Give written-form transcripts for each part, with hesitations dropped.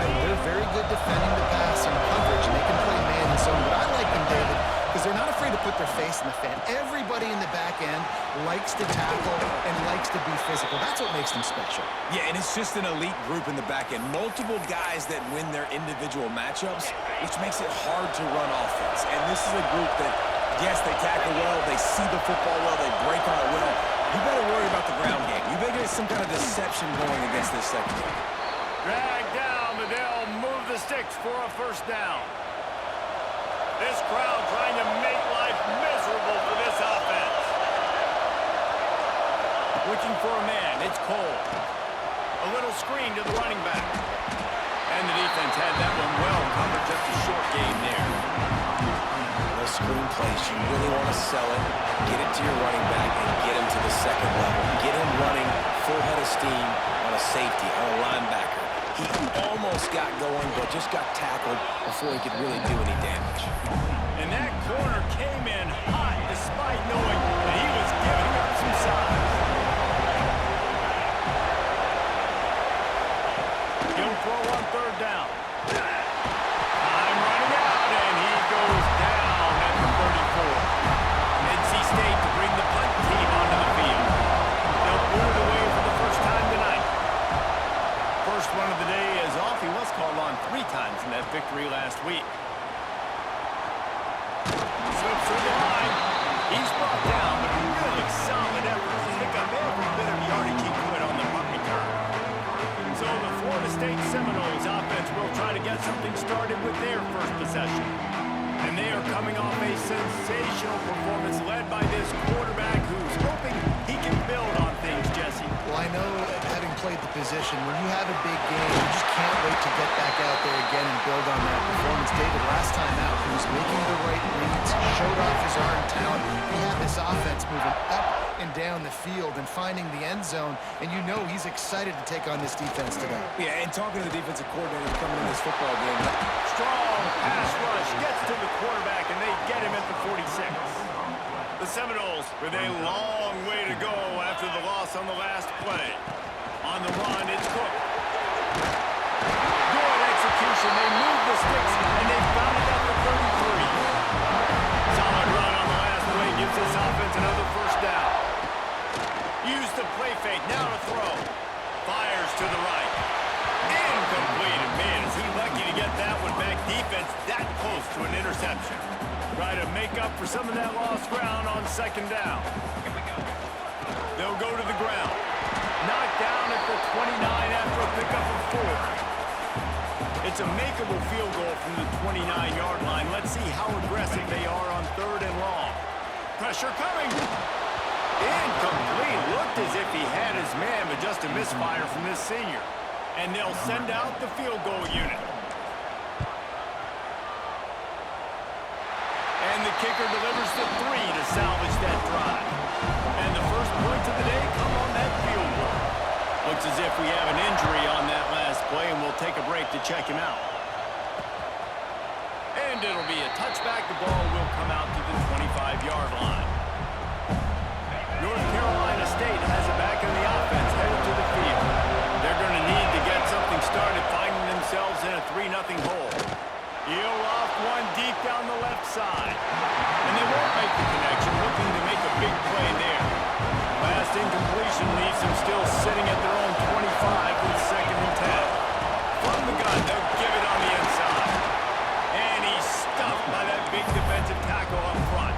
They're very good defending the pass and coverage, and they can play man and zone. But I like them, David, because they're not afraid to put their face in the fan. Everybody in the back end likes to tackle and likes to be physical. That's what makes them special. Yeah, and it's just an elite group in the back end. Multiple guys that win their individual matchups, which makes it hard to run offense. And this is a group that, yes, they tackle well, they see the football well, they break on it well. You better worry about the ground game. You better get some kind of deception going against this secondary. Drag down, but they'll move the sticks for a first down. This crowd trying to make life miserable for this offense. Looking for a man, it's Cole. A little screen to the running back. And the defense had that one well covered, just a short game there. Those screen plays, you really want to sell it, get it to your running back, and get him to the second level. Get him running full head of steam on a safety, on a linebacker. He almost got going, but just got tackled before he could really do any damage. And that corner came in hot, despite knowing that he was giving up some size. He'll throw on third down. Time running out, and he goes down at the 34. NC State to bring the punt team onto the field. They'll boot it away for the first time tonight. First one of the day is off. He was called on 3 times in that victory last week. Slips through the line. He's brought down, but a really solid effort to pick up every bit of yardage he could on the punt return. So the Florida State Seminoles offense will try to get something started with their first possession. And they are coming off a sensational performance led by this quarterback who's hoping he can build on things, Jesse. Well, I know, having played the position, when you have a big game, you just can't wait to get back out there again and build on that performance. David, last time out, he was making the right reads, showed off his arm talent. He had this offense moving up and down the field and finding the end zone, and you know he's excited to take on this defense today. Yeah, and talking to the defensive coordinator coming in this football game. Strong pass rush gets to the quarterback, and they get him at the 46. The Seminoles with a long way to go after the loss on the last play. On the run, it's Cook. Good execution. They move the sticks, and they found it at the 33. Solid run on the last play gives this offense another first down. Use the play fake, now to throw. Fires to the right. Incomplete. And man, is he lucky to get that one back. Defense that close to an interception. Try to make up for some of that lost ground on second down. They'll go to the ground. Knocked down at the 29 after a pickup of 4. It's a makeable field goal from the 29-yard line. Let's see how aggressive they are on third and long. Pressure coming. Incomplete. Looked as if he had his man, but just a misfire from this senior. And they'll send out the field goal unit. And the kicker delivers the 3 to salvage that drive. And the first points of the day come on that field goal. Looks as if we have an injury on that last play, and we'll take a break to check him out. And it'll be a touchback. The ball will come out to the 25-yard line. North Carolina State has it back in the offense, headed to the field. They're going to need to get something started, finding themselves in a 3-0 hole. He'll off one deep down the left side. And they won't make the connection, looking to make a big play there. Last incompletion leaves them still sitting at their own 25 with second and 10. From the gun, they'll give it on the inside. And he's stuffed by that big defensive tackle up front.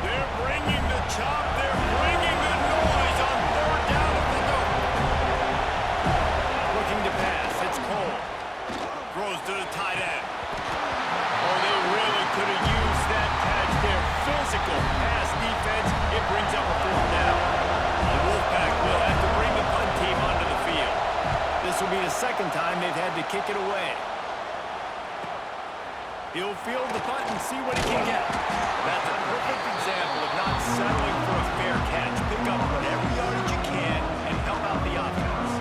They're bringing the chop. They're bringing the noise on third down at the goal. Looking to pass. It's Cole. Throws to the tight end. Oh, they really could have used that catch there. Physical pass defense. It brings up a fourth down. The Wolfpack will have to bring the punt team onto the field. This will be the second time they've had to kick it away. He'll field the punt and see what he can get. That's a perfect example of not settling for a fair catch. Pick up whatever yardage you can and help out the offense.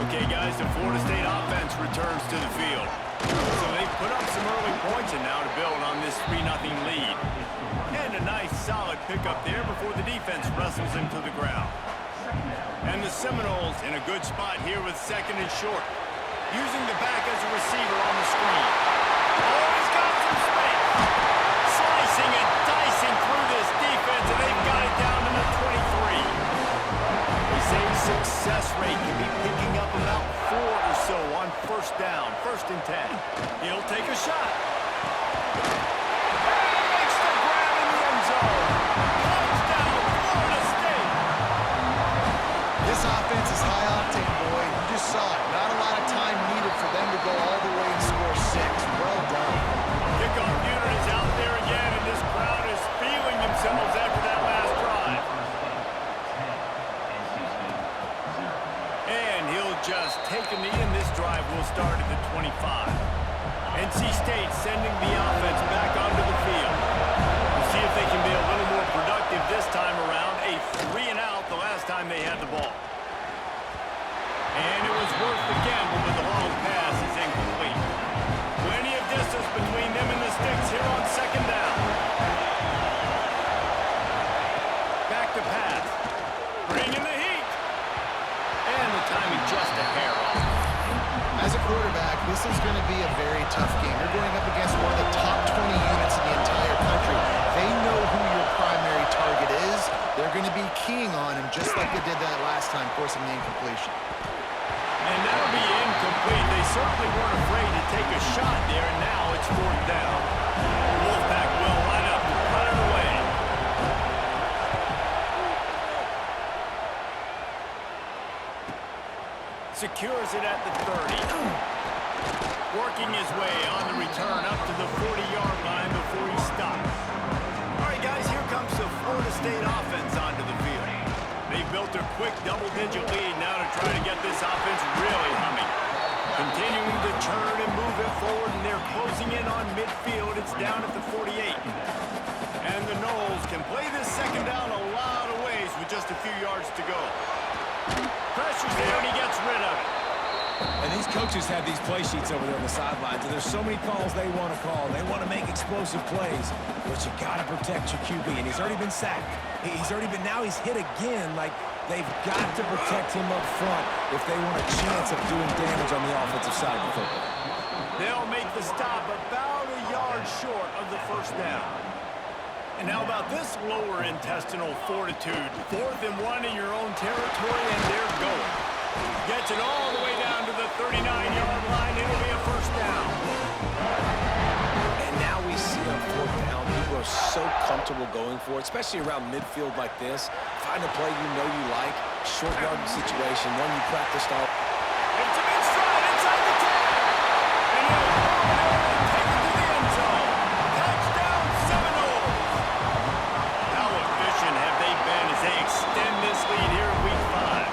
Okay, guys, the Florida State offense returns to the field. So they've put up some early points and now to build on this 3-0 lead. And a nice solid pickup there before the defense wrestles him to the ground. And the Seminoles in a good spot here with second and short. Using the back as a receiver on the screen. Oh, he's got some space. Slicing and dicing through this defense, and they've got it down to the 23. They say success rate can be picking up about 4 or so on first down, 1st and 10. He'll take a shot. And makes the grab in the end zone. Touchdown, Florida State. This offense is high octane, boy. You just saw it. Not a lot of time needed for them to go all the way and score 6. Well done. Kickoff unit is out there again, and this crowd is feeling themselves after that last drive. And he'll just take a knee, and this drive will start at the 25. NC State sending the offense back onto the field. We'll see if they can be a little more productive this time around. A 3-and-out the last time they had the ball. And it was worth the gamble, but the long pass is incomplete. Plenty of distance between them and the sticks here on 2nd down. Back to pass. Bringing the heat. And the timing just a hair off. As a quarterback, this is going to be a very tough game. You're going up against one of the top 20 units in the entire country. They know who your primary target is. They're going to be keying on him just like they did that last time, forcing the incompletion. And that'll be incomplete. They certainly weren't afraid to take a shot there, and now it's 4th down. Wolfpack will line up to put it away. Secures it at the 30. Working his way on the return up to the 40-yard line before he stops. All right, guys, here comes the Florida State offense onto the field. They've built a quick double-digit lead now to try to get this offense really humming. Continuing to turn and move it forward, and they're closing in on midfield. It's down at the 48. And the Noles can play this 2nd down a lot of ways with just a few yards to go. Pressure's there, and he gets rid of it. And these coaches have these play sheets over there on the sidelines, and there's so many calls they want to call. They want to make explosive plays, but you got to protect your QB, and he's already been sacked. Now he's hit again. Like, they've got to protect him up front if they want a chance of doing damage on the offensive side of the football. They'll make the stop about a yard short of the 1st down. And how about this lower intestinal fortitude? 4th and 1 in your own territory, and they're going. Gets it all the way down to the 39-yard line. It'll be a 1st down. And now we see on 4th down, people are so comfortable going for it, especially around midfield like this. Find a play you know you like, short yardage situation, one you practiced all. It's a big stride inside the 10. And he'll take it to the end zone. Touchdown, Seminoles. How efficient have they been as they extend this lead here in Week 5?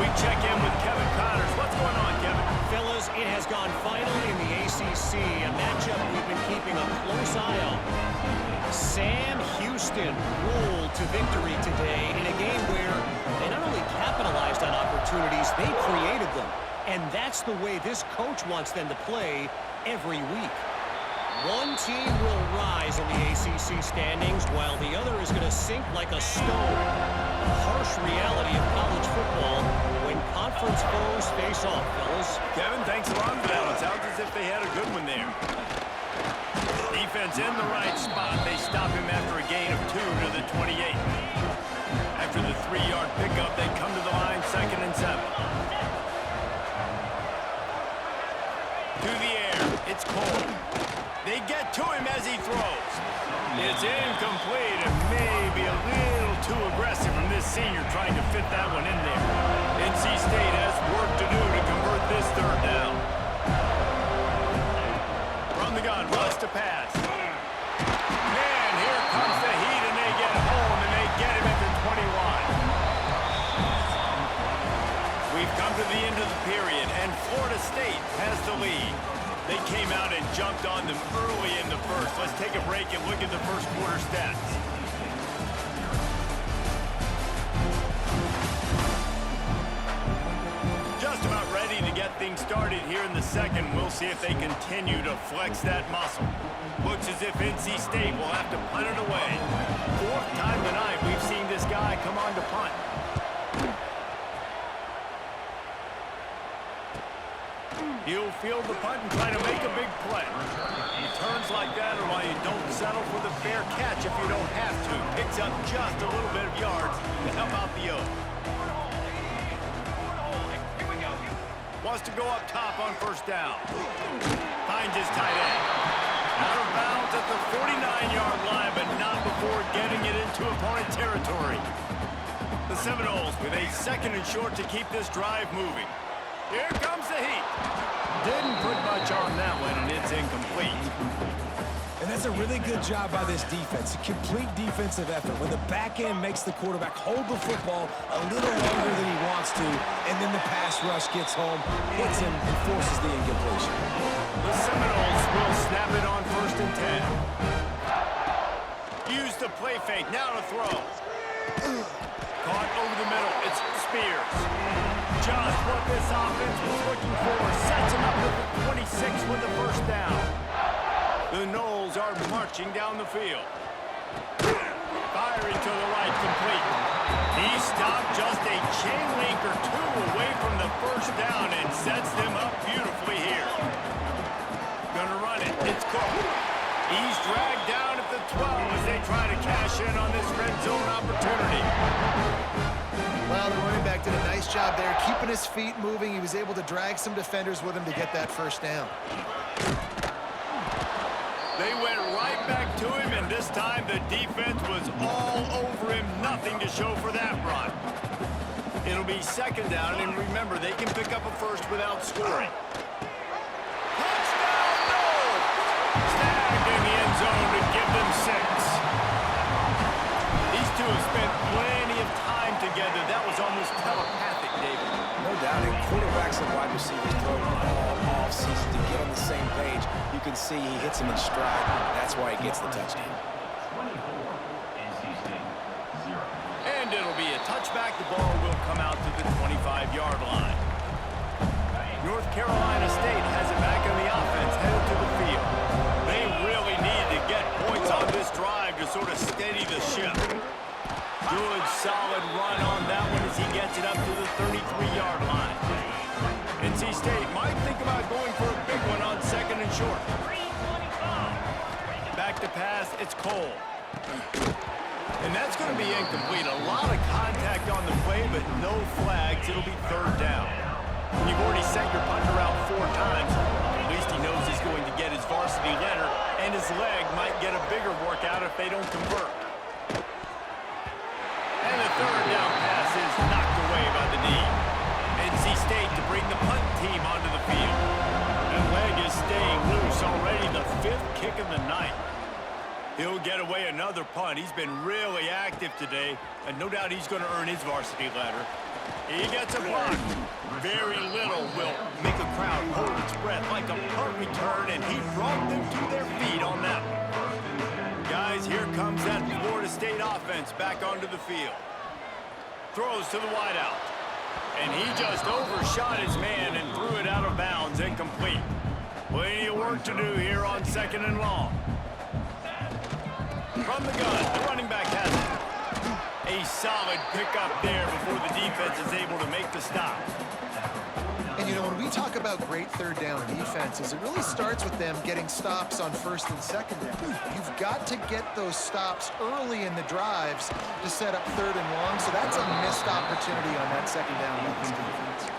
We check in with Kevin Connors. What's going on, Kevin? Fellas, it has gone final in the ACC, a matchup we've been keeping a close eye on. Sam Houston rolled to victory today in a game where they not only capitalized on opportunities, they created them. And that's the way this coach wants them to play every week. One team will rise in the ACC standings while the other is going to sink like a stone. The harsh reality of college football when conference foes face off, fellas. Kevin, thanks a lot for that. It sounds as if they had a good one there. Defense in the right spot. They stop him after a gain of 2 to the 28. After the 3-yard pickup, they come to the line, 2nd and 7. To the air. It's Cole. They get to him as he throws. It's incomplete and maybe a little too aggressive from this senior trying to fit that one in there. NC State has work to do to convert this 3rd down. From the gun, rush to pass. And here comes the heat, and they get home, and they get him at the 21. We've come to the end of the period, and Florida State has the lead. They came out and jumped on them early in the 1st. Let's take a break and look at the 1st quarter stats. Just about ready to get things started here in the 2nd. We'll see if they continue to flex that muscle. Looks as if NC State will have to punt it away. 4th time tonight we've seen this guy come on to punt. He'll field the punt and try to make a big play. Returns like that are why you don't settle for the fair catch if you don't have to. Picks up just a little bit of yards to help out the O. Wants to go up top on first down. Finds his tight end. Out of bounds at the 49-yard line, but not before getting it into opponent territory. The Seminoles with a 2nd and short to keep this drive moving. Here comes the heat. Didn't put much on that one, and it's incomplete. And that's a really good job by this defense. A complete defensive effort. When the back end makes the quarterback hold the football a little longer than he wants to, and then the pass rush gets home, hits him, and forces the incompletion. The Seminoles will snap it on 1st and 10. Use the play fake. Now to throw. Caught over the middle. It's Spears. Just what this offense was looking for. Sets him up with the 26 with the first down. The Noles are marching down the field. Firing to the right, complete. He stopped just a chain link or two away from the first down and sets them up beautifully here. Gonna run it. It's Cook. He's dragged down at the 12 as they try to cash in on this red zone opportunity. Well, the running back did a nice job there, keeping his feet moving. He was able to drag some defenders with him to get that first down. They went right back to him, and this time the defense was all over him. Nothing to show for that run. It'll be 2nd down, and remember, they can pick up a first without scoring. Touchdown, Noles! Snagged in the end zone to give them 6. These two have spent plenty of time together. That was almost telepathic, David. No doubt, and quarterbacks and wide receivers throw all offseason to get on the same page. You can see he hits him in stride. That's why he gets the touchdown. And it'll be a touchback. The ball will come out to the 25-yard line. North Carolina State has it back on the offense, headed to the field. They really need to get points on this drive to sort of steady the ship. Good, solid run on that one as he gets it up to the 33-yard line. NC State might think about going for a big one on 2nd and short. Back to pass, it's Cole. And that's going to be incomplete. A lot of contact on the play, but no flags. It'll be 3rd down. When you've already sent your punter out 4 times, at least he knows he's going to get his varsity letter, and his leg might get a bigger workout if they don't convert. And the 3rd down pass is knocked away by the knee. NC State to bring the punt team onto the field. That leg is staying loose already, the 5th kick of the night. He'll get away another punt. He's been really active today, and no doubt he's going to earn his varsity letter. He gets a block. Very little will make a crowd hold its breath like a punt return, and he brought them to their feet on that one. Guys, here comes that Florida State offense back onto the field. Throws to the wideout. And he just overshot his man and threw it out of bounds, incomplete. Plenty of work to do here on 2nd and long. From the gun, the running back has it. A solid pickup there before the defense is able to make the stop. And, you know, when we talk about great 3rd down defenses, it really starts with them getting stops on 1st and 2nd down. You've got to get those stops early in the drives to set up 3rd and long, so that's a missed opportunity on that 2nd down with this defense.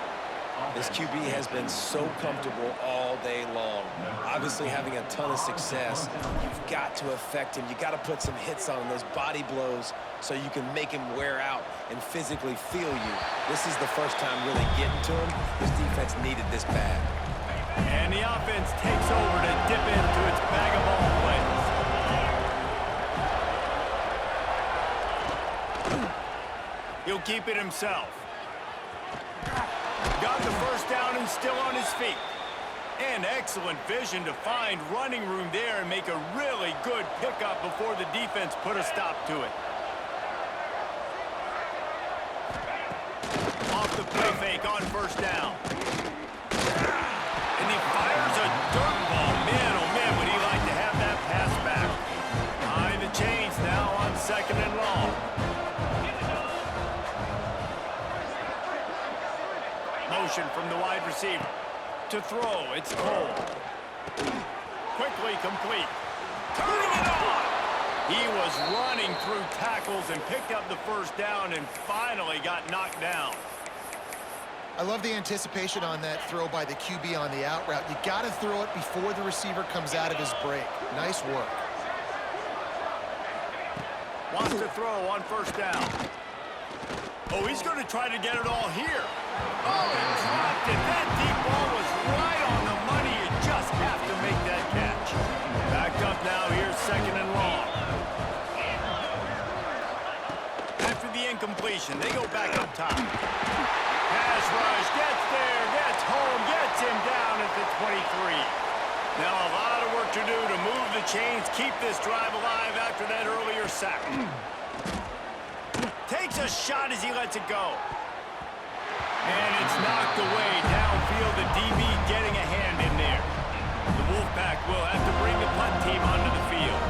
This QB has been so comfortable all day long. Obviously having a ton of success. You've got to affect him. You got to put some hits on him, those body blows, so you can make him wear out and physically feel you. This is the first time really getting to him. This defense needed this bad. And the offense takes over to dip into its bag of ball plays. He'll keep it himself. Got the first down and still on his feet. And excellent vision to find running room there and make a really good pickup before the defense put a stop to it. Off the play fake on first down. And he fires a dirt ball. Man, oh man, would he like to have that pass back. Behind the chains now on 2nd and long. Motion from the wide receiver. to throw. It's Cole. Quickly complete. Turning it on. He was running through tackles and picked up the first down and finally got knocked down. I love the anticipation on that throw by the QB on the out route. You got to throw it before the receiver comes out of his break. Nice work. Wants to throw on first down. Oh, he's going to try to get it all here. Oh, he dropped it. That deep ball was right on the money. You just have to make that catch. Backed up now. Here's second and long. After the incompletion, they go back up top. Pass rush, gets there, gets home, gets him down at the 23. Now a lot of work to do to move the chains, keep this drive alive after that earlier sack. Takes a shot as he lets it go. And it's knocked away downfield, the DB getting a hand in there. The Wolfpack will have to bring the punt team onto the field.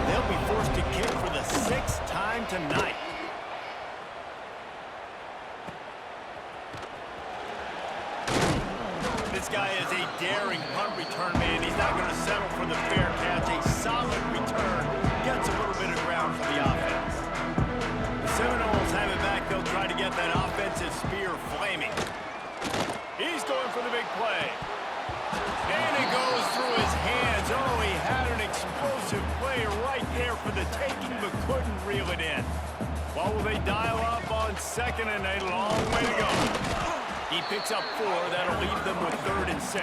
They'll be forced to kick for the 6th time tonight. This guy is a daring punt return man. He's not going to settle for the fair catch. A solid return. Gets a little bit of ground for the offense. The Seminoles have it back. They'll try to get that offensive spear flaming. He's going for the big play. And it goes through his hands. Oh, he had an explosive play right there for the taking, but couldn't reel it in. What will they dial up on second and a long way to go? He picks up 4. That'll leave them with 3rd and 6.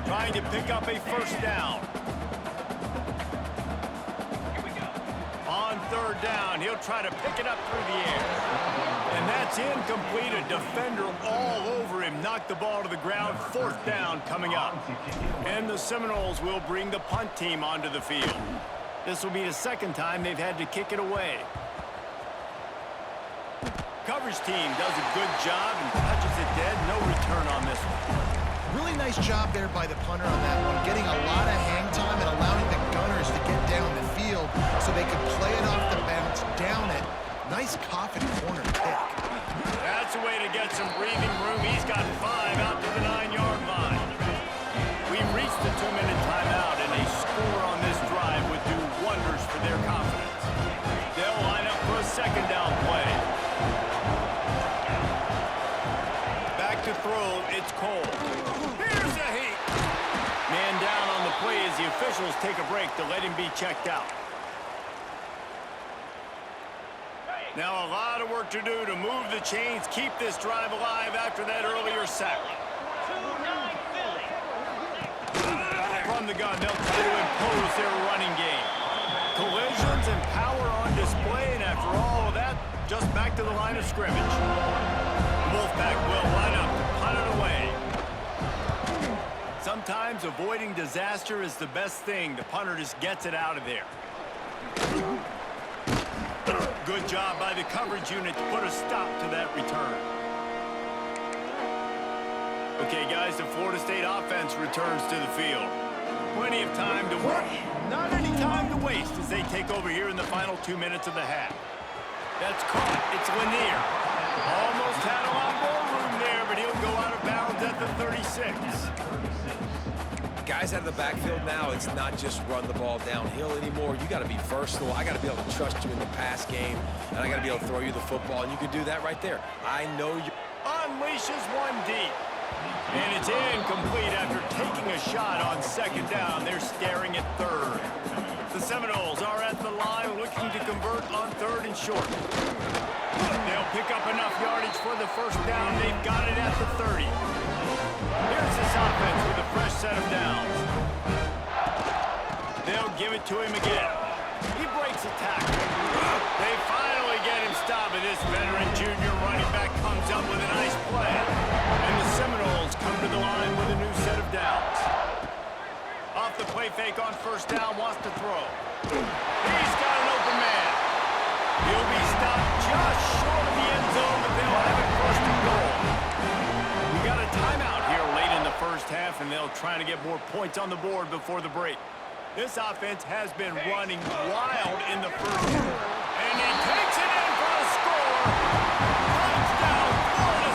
Trying to pick up a first down. On 3rd down, he'll try to pick it up through the air. And that's incomplete. A defender all over him. Knocked the ball to the ground. 4th down coming up. And the Seminoles will bring the punt team onto the field. This will be the 2nd time they've had to kick it away. Coverage team does a good job and touches it dead. No return on this one. Really nice job there by the punter on that one, getting a lot of hang time and allowing the gunners to get down the field so they could play it off the bounce, down it. Nice coffin corner pick. That's a way to get some breathing room. He's got 5 out to the 9-yard line. We've reached the 2-minute timeout, and a score on this drive would do wonders for their confidence. They'll line up for a 2nd down play. To throw, it's Cole. Here's a heat. Man down on the play as the officials take a break to let him be checked out. Now a lot of work to do to move the chains, keep this drive alive after that earlier sack. From the gun, they'll try to impose their running game. Collisions and power on display, and after all of that, just back to the line of scrimmage. Wolfpack will line up to punt it away. Sometimes avoiding disaster is the best thing. The punter just gets it out of there. Good job by the coverage unit to put a stop to that return. Okay, guys, the Florida State offense returns to the field. Plenty of time to work. Not any time to waste as they take over here in the final 2 minutes of the half. That's caught. It's Lanier. Almost had a lot more room there, but he'll go out of bounds at the 36. Guys out of the backfield now, it's not just run the ball downhill anymore. You got to be versatile. I got to be able to trust you in the pass game, and I got to be able to throw you the football, and you can do that right there. I know you. Unleashes one deep. And it's incomplete after taking a shot on 2nd down. They're staring at 3rd. The Seminoles are at the line looking to convert on 3rd and short. They'll pick up enough yardage for the first down. They've got it at the 30. Here's this offense with a fresh set of downs. They'll give it to him again. He breaks a tackle. They finally get him stopped, and this veteran junior running back comes up with a nice play. And the Seminoles come to the line with a new set of downs. Off the play fake on first down, wants to throw. He's got an open man. He'll be stopped just short of the end zone, but they'll have it 1st and goal. We got a timeout here late in the first half, and they'll try to get more points on the board before the break. This offense has been running wild in the first half. And he takes it in for a score. Touchdown, Florida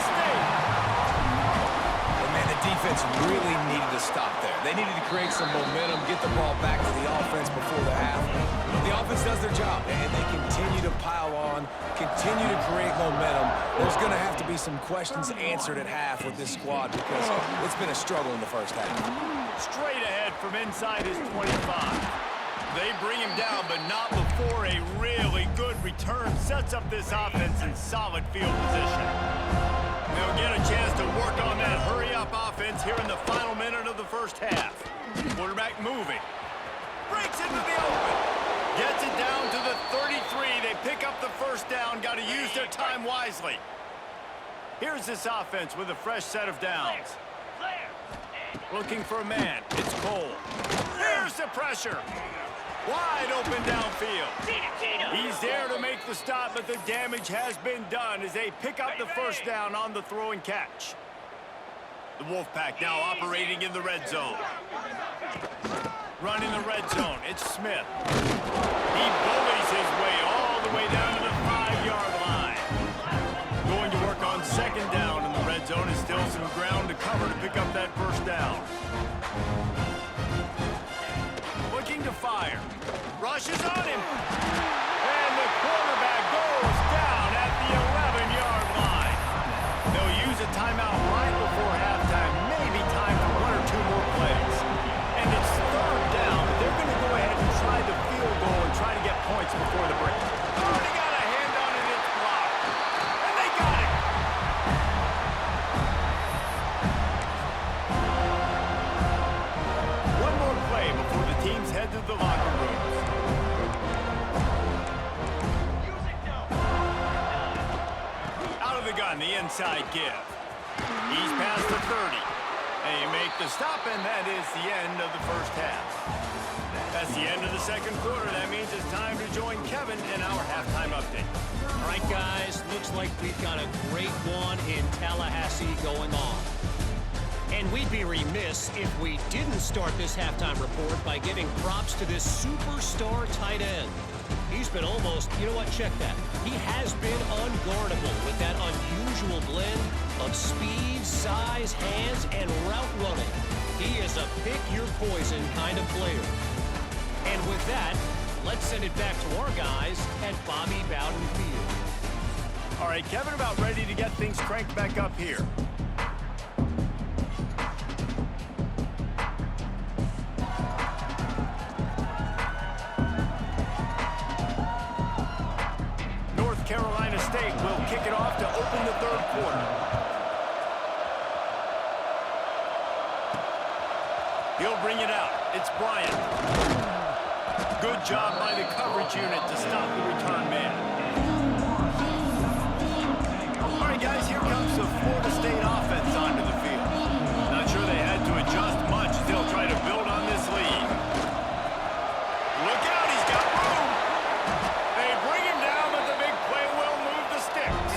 defense really needed to stop there. They needed to create some momentum, get the ball back to the offense before the half. The offense does their job, and they continue to pile on, continue to create momentum. There's going to have to be some questions answered at half with this squad because it's been a struggle in the first half. Straight ahead from inside his 25. They bring him down, but not before a really good return sets up this offense in solid field position. They'll get a chance to work on that hurry-up offense here in the final minute of the first half. Quarterback moving. Breaks into the open. Gets it down to the 33. They pick up the first down. Got to use their time wisely. Here's this offense with a fresh set of downs. Looking for a man. It's Cole. Here's the pressure. Wide open downfield. He's there to make the stop, but the damage has been done as they pick up the first down on the throw and catch. The Wolfpack now operating in the red zone. Running the red zone. It's Smith. He bullies his way all the way down to the 5-yard line. Going to work on second down in the red zone. Is still some ground to cover to pick up that first down. Looking to fire. Rushes on him. And the quarterback goes down at the 11-yard line. They'll use a timeout right before halftime. Maybe time for one or two more plays. And it's third down. They're going to go ahead and try the field goal and try to get points before the break. Already got a hand on it. It's blocked. And they got it. One more play before the teams head to the locker rooms. Out of the gun, the inside give. He's past the 30. They make the stop, and that is the end of the first half. That's the end of the second quarter. That means it's time to join Kevin in our halftime update. All right, guys, looks like we've got a great one in Tallahassee going on. And we'd be remiss if we didn't start this halftime report by giving props to this superstar tight end. He's been almost, you know what, check that. He has been unguardable with that unusual blend of speed, size, hands, and route running. He is a pick-your-poison kind of player. And with that, let's send it back to our guys at Bobby Bowden Field. All right, Kevin, about ready to get things cranked back up here. North Carolina State will kick it off to open the third quarter. He'll bring it out. It's Bryant. Good job by the coverage unit to stop the return man. All right, guys, here comes the Florida State offense onto the field. Not sure they had to adjust much as they'll try to build on this lead. Look out, he's got room. They bring him down, but the big play will move the sticks.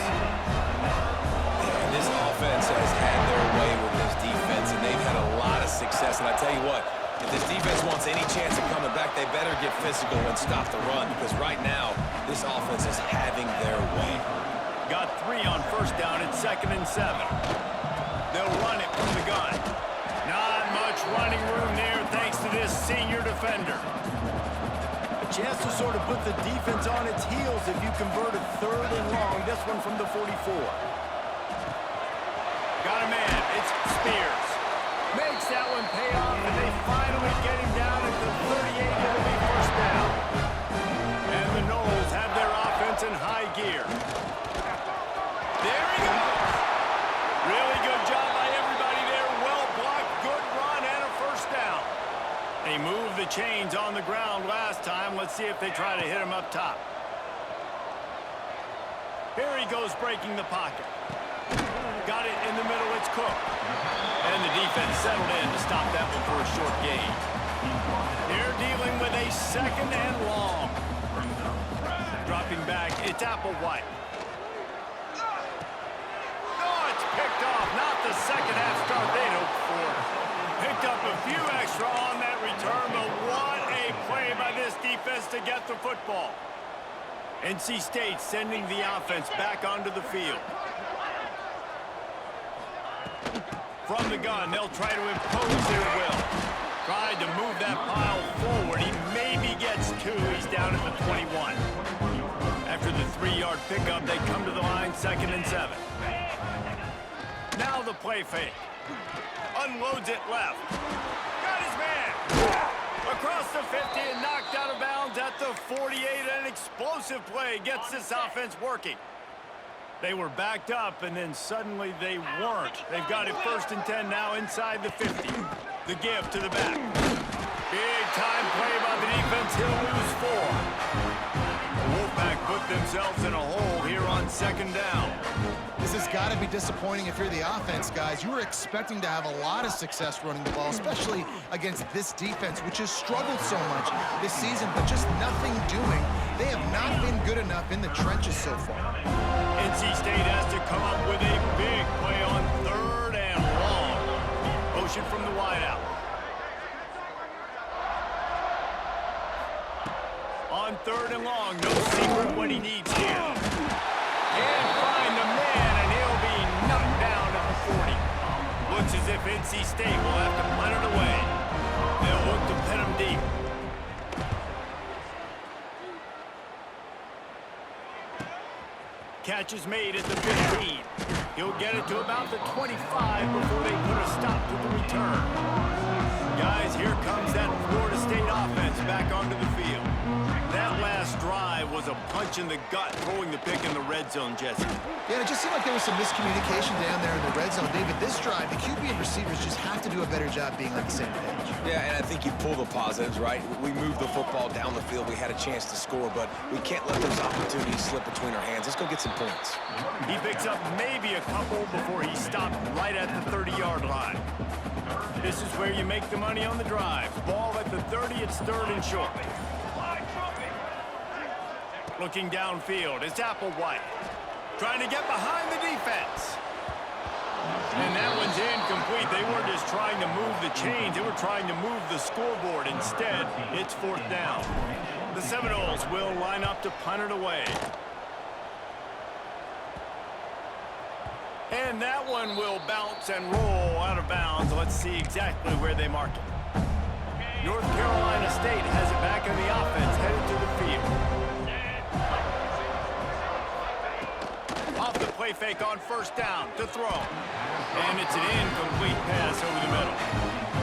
And this offense has had their way with this defense, and they've had a lot of success. And I tell you what, if this defense wants any chance of coming back, they better get physical and stop the run, because right now, this offense is having their way. Got 3 on first down at 2nd and 7. They'll run it from the gun. Not much running room there thanks to this senior defender. A chance to sort of put the defense on its heels if you convert a 3rd and long. This one from the 44. Got a man. It's Spears. Makes that one pay off, and they finally get him down at the 38. It'll be first down. And the Noles have their offense in high gear. There he goes. Really good job by everybody there. Well blocked, good run, and a first down. They moved the chains on the ground last time. Let's see if they try to hit him up top. Here he goes breaking the pocket. Got it in the middle. It's Cook. And the defense settled in to stop that one for a short gain. They're dealing with a 2nd and long. Dropping back, it's Applewhite. Oh, it's picked off. Not the second half start they'd hoped for. Picked up a few extra on that return, but what a play by this defense to get the football. NC State sending the offense back onto the field. From the gun, they'll try to impose their will. Tried to move that pile forward. He maybe gets two. He's down at the 21. After the 3-yard pickup, they come to the line 2nd and 7. Now the play fake. Unloads it left. Got his man. Across the 50 and knocked out of bounds at the 48. An explosive play gets this offense working. They were backed up, and then suddenly they weren't. They've got it 1st and 10 now inside the 50. The give to the back. Big time play by the defense. He'll lose 4. The Wolfpack put themselves in a hole here on 2nd down. This has got to be disappointing if you're the offense, guys. You were expecting to have a lot of success running the ball, especially against this defense, which has struggled so much this season, but just nothing doing. They have not been good enough in the trenches so far. NC State has to come up with a big play on 3rd and long. Motion from the wideout. On 3rd and long, no secret what he needs here. Can't find the man, and he'll be knocked down at the 40. Looks as if NC State will have to punt it away. They'll look to pin him deep. Catch is made at the 15. He'll get it to about the 25 before they put a stop to the return. Guys, here comes that Florida State offense back onto the field. That last drive was a punch in the gut, throwing the pick in the red zone, Jesse. Yeah, it just seemed like there was some miscommunication down there in the red zone. David, this drive, the QB and receivers just have to do a better job being on the same page. Yeah, and I think you pull the positives, right? We moved the football down the field. We had a chance to score, but we can't let those opportunities slip between our hands. Let's go get some points. He picks up maybe a couple before he stopped right at the 30-yard line. This is where you make the money on the drive. Ball at the 30, it's 3rd and short. Looking downfield, it's Applewhite. Trying to get behind the defense. And that one's incomplete. They weren't just trying to move the chains. They were trying to move the scoreboard. Instead, it's 4th down. The Seminoles will line up to punt it away. And that one will bounce and roll out of bounds. Let's see exactly where they mark it. North Carolina State has it back in the offense, headed to the field. Off the play fake on 1st down to throw. And it's an incomplete pass over the middle.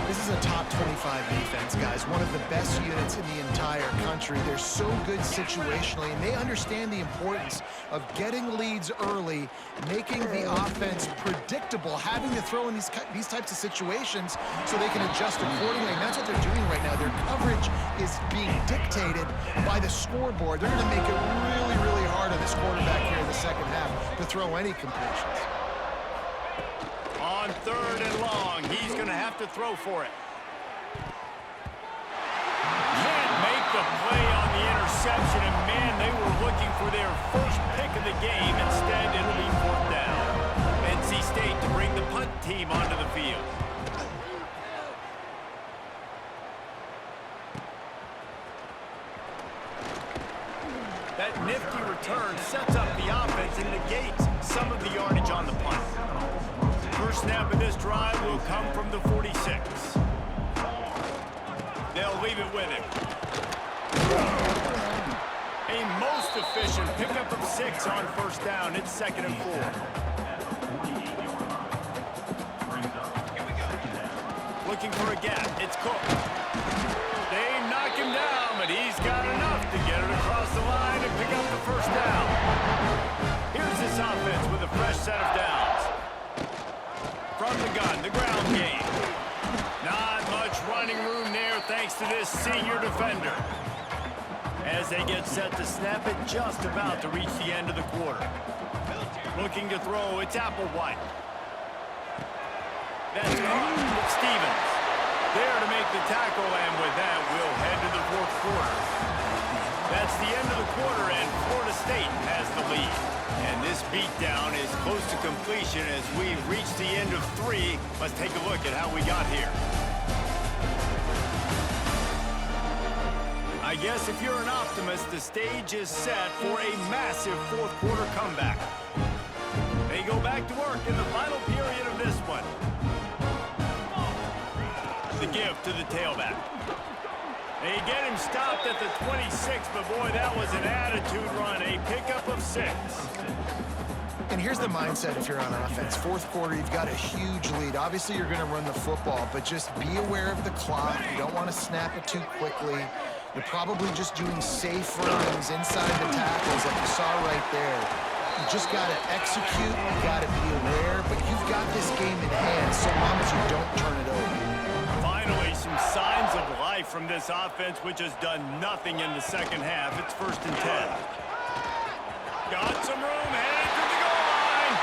This is a top 25 defense, guys. One of the best units in the entire country. They're so good situationally, and they understand the importance of getting leads early, making the offense predictable, having to throw in these types of situations so they can adjust accordingly. And that's what they're doing right now. Their coverage is being dictated by the scoreboard. They're going to make it really, really hard on this quarterback here in the 2nd half to throw any completions. On 3rd and long, he's going to have to throw for it. Can't make the play on the interception, and man, they were looking for their first pick of the game. Instead, it'll be 4th down. NC State to bring the punt team onto the field. That nifty return sets up the offense and negates some of the yardage on the punt. First snap of this drive will come from the 46. They'll leave it with him. A most efficient pickup of 6 on 1st down. It's 2nd and 4. Looking for a gap. It's Cook. They knock him down, but he's got enough to get it across the line and pick up the 1st down. Here's this offense with a fresh set of downs. From the gun, the ground game. Not much running room there thanks to this senior defender. As they get set to snap it, just about to reach the end of the quarter. Looking to throw, it's Applewhite. That's caught with Stevens. There to make the tackle, and with that, we'll head to the 4th quarter. That's the end of the quarter, and Florida State has the lead. And this beatdown is close to completion as we've reached the end of 3. Let's take a look at how we got here. I guess if you're an optimist, the stage is set for a massive 4th quarter comeback. They go back to work in the final period of this one. give to the tailback. They get him stopped at the 26, but boy, that was an attitude run. A pickup of 6. And here's the mindset if you're on offense. Fourth quarter, you've got a huge lead. Obviously, you're going to run the football, but just be aware of the clock. You don't want to snap it too quickly. You're probably just doing safe runs inside the tackles like you saw right there. You just got to execute. You got to be aware, but you've got this game in hand so long as you don't turn it over. Finally, some signs of life from this offense, which has done nothing in the second half. It's 1st and 10. Got some room, headed to the goal line.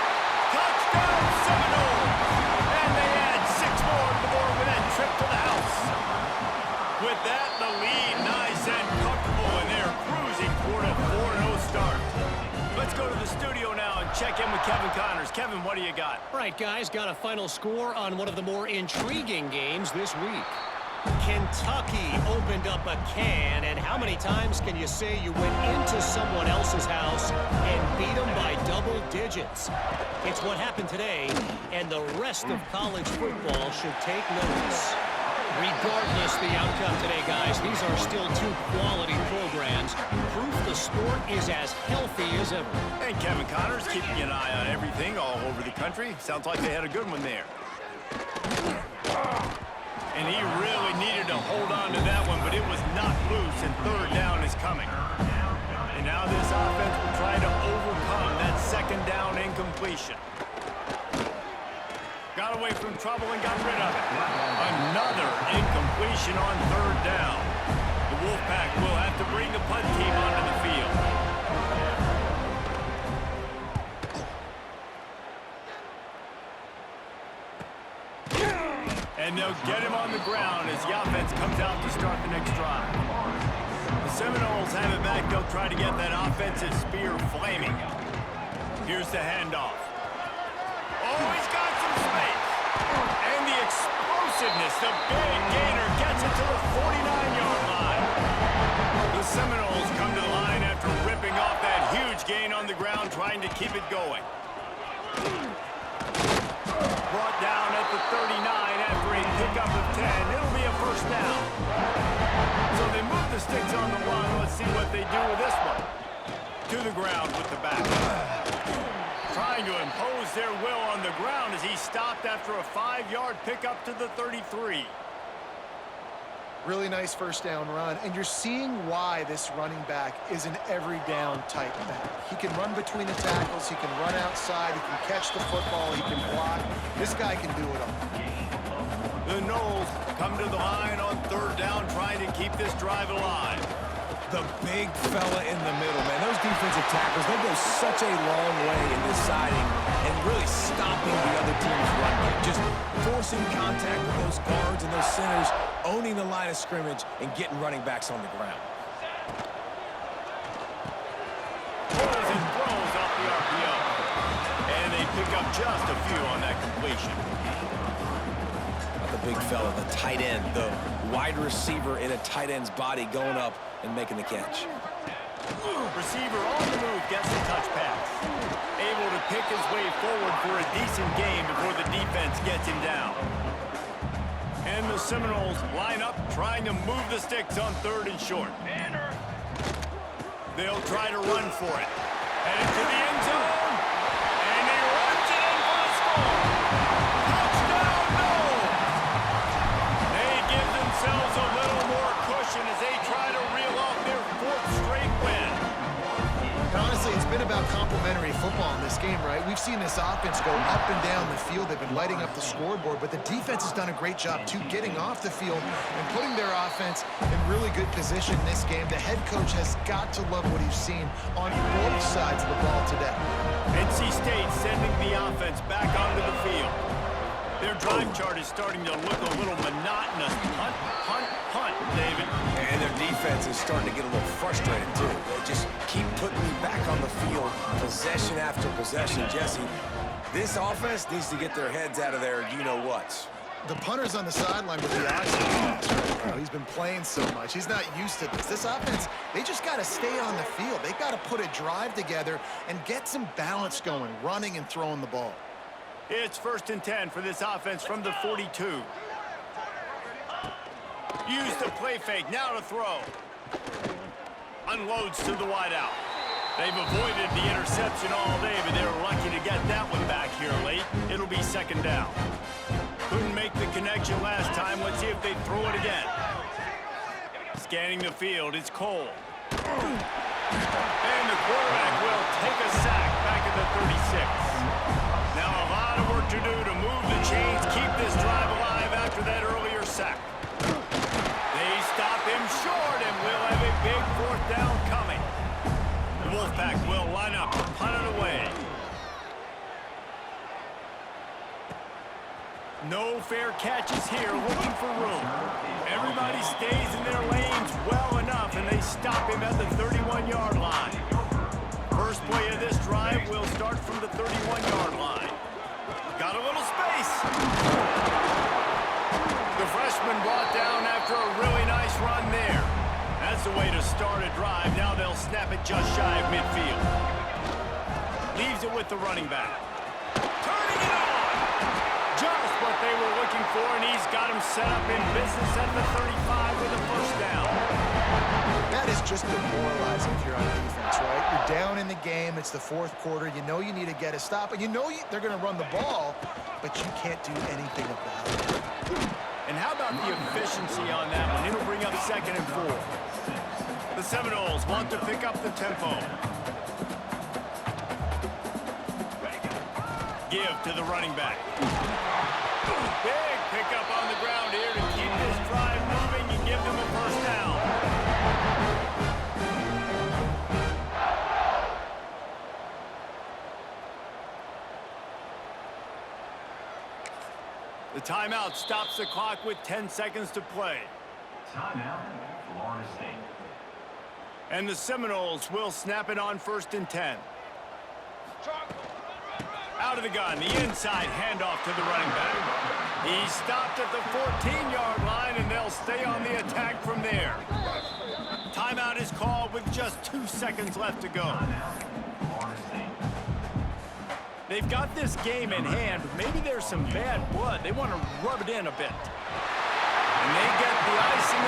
Touchdown, Seminoles! And they add 6 more to the board with that trip to the house. With that, the lead nice and comfortable, and they're cruising toward a 4-0 start. Let's go to the studio now and check in with Kevin Connors. Kevin, what do you got? All right, guys, got a final score on one of the more intriguing games this week. Kentucky opened up a can, and how many times can you say you went into someone else's house and beat them by double digits? It's what happened today, and the rest of college football should take notice. Regardless the outcome today, guys, these are still 2 quality programs. Proof the sport is as healthy as ever. And Kevin Connors keeping an eye on everything all over the country. Sounds like they had a good one there. And he really needed to hold on to that one, but it was knocked loose, and 3rd down is coming. And now this offense will try to overcome that 2nd down incompletion. Got away from trouble and got rid of it. Another incompletion on 3rd down. The Wolfpack will have to bring the punt team onto the field. And they'll get him on the ground as the offense comes out to start the next drive. The Seminoles have it back. They'll try to get that offensive spear flaming. Here's the handoff. Oh, he's got some space. And the explosiveness, the big gainer gets it to the 49-yard line. The Seminoles come to the line after ripping off that huge gain on the ground, trying to keep it going. Brought down at the 39 after a pickup of 10. It'll be a 1st down. So they move the sticks on the run. Let's see what they do with this one. To the ground with the back. Trying to impose their will on the ground as he stopped after a 5-yard pickup to the 33. Really nice 1st down run, and you're seeing why this running back is an every down type back. He can run between the tackles, he can run outside, he can catch the football, he can block. This guy can do it all. The Noles come to the line on 3rd down, trying to keep this drive alive. The big fella in the middle, man. Those defensive tackles, they go such a long way in deciding and really stopping the other team's run game. Just forcing contact with those guards and those centers, owning the line of scrimmage, and getting running backs on the ground. Pulls and throws off the RPO. And they pick up just a few on that completion. The big fella, the tight end, the wide receiver in a tight end's body going up and making the catch. Receiver on the move gets the touch pass. Able to pick his way forward for a decent game before the defense gets him down. And the Seminoles line up, trying to move the sticks on 3rd and short. They'll try to run for it. Headed to the end zone. And he runs it in for the score. Touchdown, Noles! They give themselves a little more cushion as they try to reel off their 4th straight win. Honestly, it's been about complementary football in this game, right? We've seen this offense go up and down the field. They've been lighting up the scoreboard, but the defense has done a great job, too, getting off the field and putting their offense in really good position in this game. The head coach has got to love what he's seen on both sides of the ball today. NC State sending the offense back onto the field. Their drive chart is starting to look a little monotonous. Hunt, hunt, hunt, David. And their defense is starting to get a little frustrated, too. They just keep putting me back on the field, possession after possession. Jesse, this offense needs to get their heads out of there, you-know-what. The punter's on the sideline with the oxygen mask right now. He's been playing so much. He's not used to this. This offense, they just got to stay on the field. They've got to put a drive together and get some balance going, running and throwing the ball. It's 1st and 10 for this offense from the 42. Use the play fake, now to throw. Unloads to the wideout. They've avoided the interception all day, but they were lucky to get that one back here late. It'll be second down. Couldn't make the connection last time. Let's see if they throw it again. Scanning the field, it's Cole. And the quarterback will take a sack back at the 36. Now a lot of work to do to move the chains, keep this drive alive after that earlier sack. They stop him short, and we'll have a big fourth down coming. The Wolfpack will line up to punt it away. No fair catches here, looking for room. Everybody stays in their lanes well enough, and they stop him at the 31-yard line. First play of this drive will start from the 31-yard line. Got a little space. The freshman brought down after a really nice run there. That's the way to start a drive. Now they'll snap it just shy of midfield. Leaves it with the running back. Turning it on! Just what they were looking for, and he's got him set up in business at the 35 with a first down. That is just demoralizing if you're on defense, right? You're down in the game. It's the fourth quarter. You know you need to get a stop, and you know they're going to run the ball, but you can't do anything about it. And how about the efficiency on that one? It'll bring up 2nd and 4. The Seminoles want to pick up the tempo. Give to the running back. Big pickup on the ground here to keep this drive moving and give them a first down. The timeout stops the clock with 10 seconds to play. Timeout, Florida State. And the Seminoles will snap it on 1st and 10. Out of the gun, the inside handoff to the running back. He stopped at the 14-yard line, and they'll stay on the attack from there. Timeout is called with just 2 seconds left to go. They've got this game in hand, but maybe there's some bad blood. They want to rub it in a bit. And they get the icing